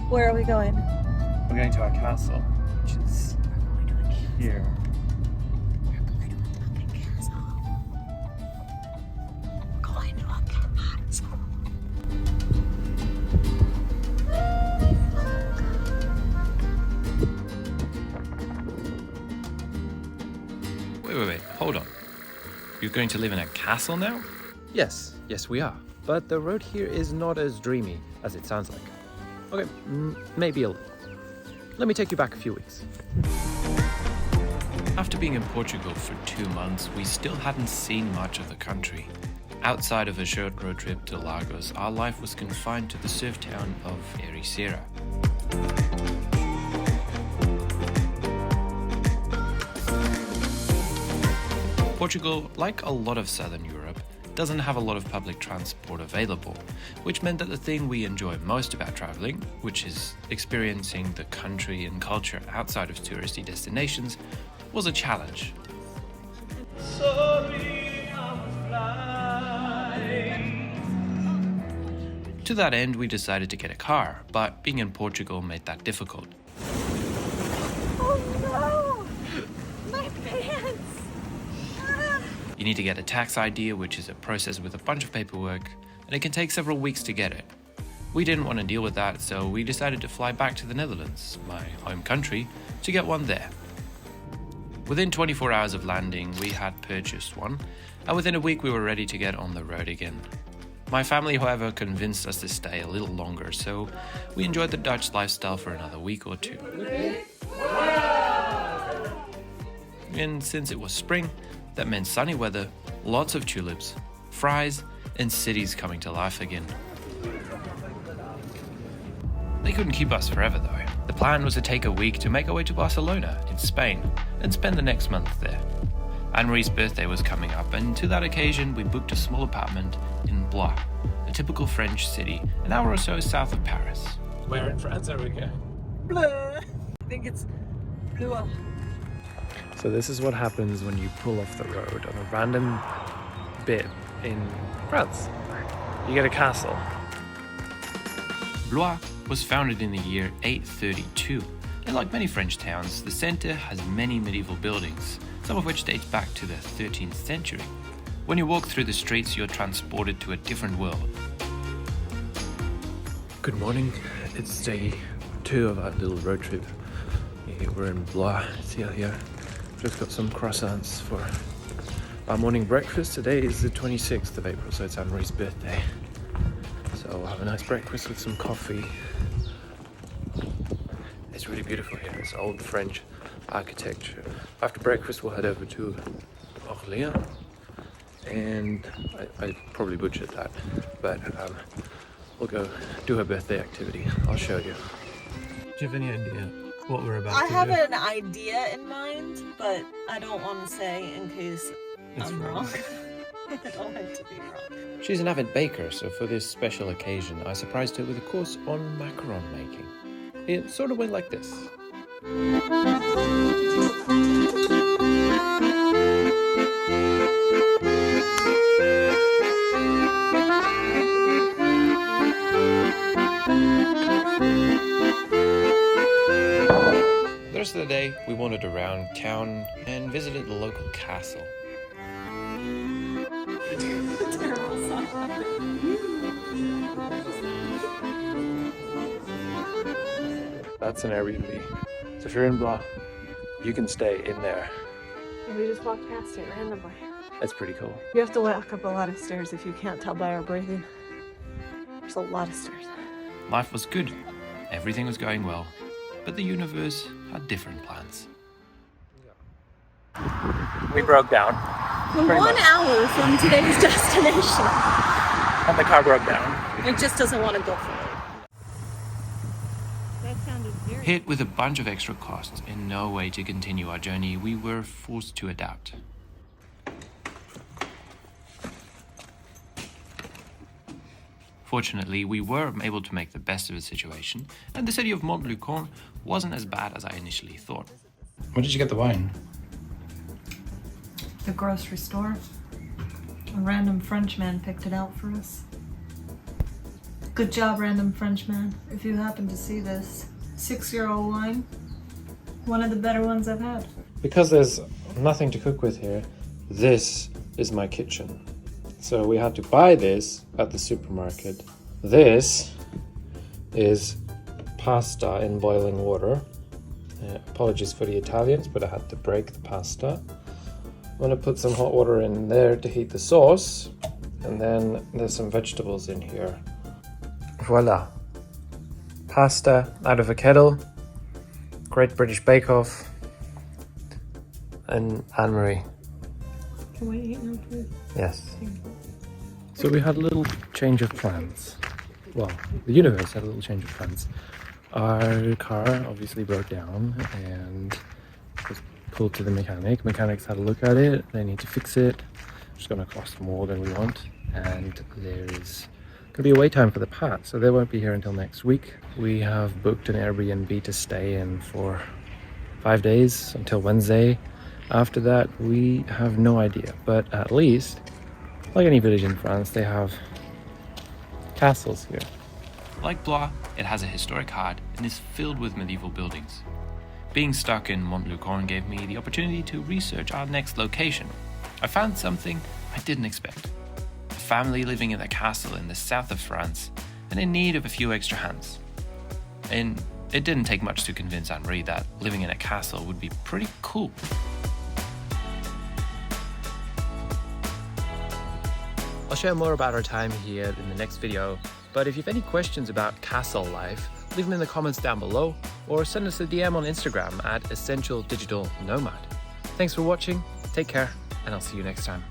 Where are we going? We're going to our castle, which is here. Wait, hold on. You're going to live in a castle now? Yes, we are. But the road here is not as dreamy as it sounds like. Okay, maybe a little. Let me take you back a few weeks. After being in Portugal for 2 months, we still hadn't seen much of the country. Outside of a short road trip to Lagos, our life was confined to the surf town of Ericeira. Portugal, like a lot of southern Europe, doesn't have a lot of public transport available, which meant that the thing we enjoy most about traveling, which is experiencing the country and culture outside of touristy destinations, was a challenge. To that end, we decided to get a car, but being in Portugal made that difficult. Oh no! My pants! You need to get a tax ID, which is a process with a bunch of paperwork, and it can take several weeks to get it. We didn't want to deal with that, so we decided to fly back to the Netherlands, my home country, to get one there. Within 24 hours of landing, we had purchased one, and within a week we were ready to get on the road again. My family, however, convinced us to stay a little longer, so we enjoyed the Dutch lifestyle for another week or two. And since it was spring, that meant sunny weather, lots of tulips, fries, and cities coming to life again. They couldn't keep us forever though. The plan was to take a week to make our way to Barcelona in Spain and spend the next month there. Anne Marie's birthday was coming up, and to that occasion we booked a small apartment in Blois, a typical French city, an hour or so south of Paris. Where in France are we going? Bleu. I think it's bleu. So this is what happens when you pull off the road on a random bit in France. You get a castle. Blois was founded in the year 832, and like many French towns, the centre has many medieval buildings, some of which dates back to the 13th century. When you walk through the streets, you're transported to a different world. Good morning. It's day 2 of our little road trip. We're in Blois. See here. Just got some croissants for our morning breakfast. Today is the 26th of April, so it's Anne Marie's birthday. So we'll have a nice breakfast with some coffee. It's really beautiful here. It's old French architecture. After breakfast, we'll head over to Orléans. And I probably butchered that, but we'll go do her birthday activity. I'll show you. Do you have any idea what we're about I to do? have an idea in mind, but I don't want to say in case It's I'm wrong. wrong. I don't want to be wrong. She's an avid baker, so for this special occasion, I surprised her with a course on macaron making. It sort of went like this. The rest of the day, we wandered around town and visited the local castle. Terrible song. That's an Airbnb. So if you're in Blois, you can stay in there. We just walked past it randomly. That's pretty cool. You have to walk up a lot of stairs if you can't tell by our breathing. There's a lot of stairs. Life was good, everything was going well, but the universe had different plans. We broke down, We're Pretty 1 much. hour from today's destination. and the car broke down. It just doesn't want to go forward. That sounded very... Hit with a bunch of extra costs and no way to continue our journey, we were forced to adapt. Fortunately, we were able to make the best of the situation, and the city of Montluçon wasn't as bad as I initially thought. Where did you get the wine? The grocery store. A random Frenchman picked it out for us. Good job, random Frenchman. If you happen to see this 6-year-old wine, one of the better ones I've had. Because there's nothing to cook with here, this is my kitchen. So we had to buy this at the supermarket. This is pasta in boiling water. Apologies for the Italians, but I had to break the pasta. I'm gonna put some hot water in there to heat the sauce, and then there's some vegetables in here. Voila. Pasta out of a kettle. Great British Bake Off. And Anne Marie. Can we eat now, please? Yes. So we had a little change of plans. Well, the universe had a little change of plans. Our car obviously broke down and was pulled to the mechanic. Mechanics had a look at it. They need to fix it. It's going to cost more than we want. And there's going to be a wait time for the part, so they won't be here until next week. We have booked an Airbnb to stay in for 5 days until Wednesday. After that, we have no idea. But at least, like any village in France, they have castles here. Like Blois, it has a historic heart and is filled with medieval buildings. Being stuck in Montlucorne gave me the opportunity to research our next location. I found something I didn't expect. A family living in a castle in the south of France and in need of a few extra hands. And it didn't take much to convince Anne Marie that living in a castle would be pretty cool. I'll share more about our time here in the next video, but if you have any questions about castle life, leave them in the comments down below or send us a DM on Instagram at Essential Digital Nomad. Thanks for watching, take care, and I'll see you next time.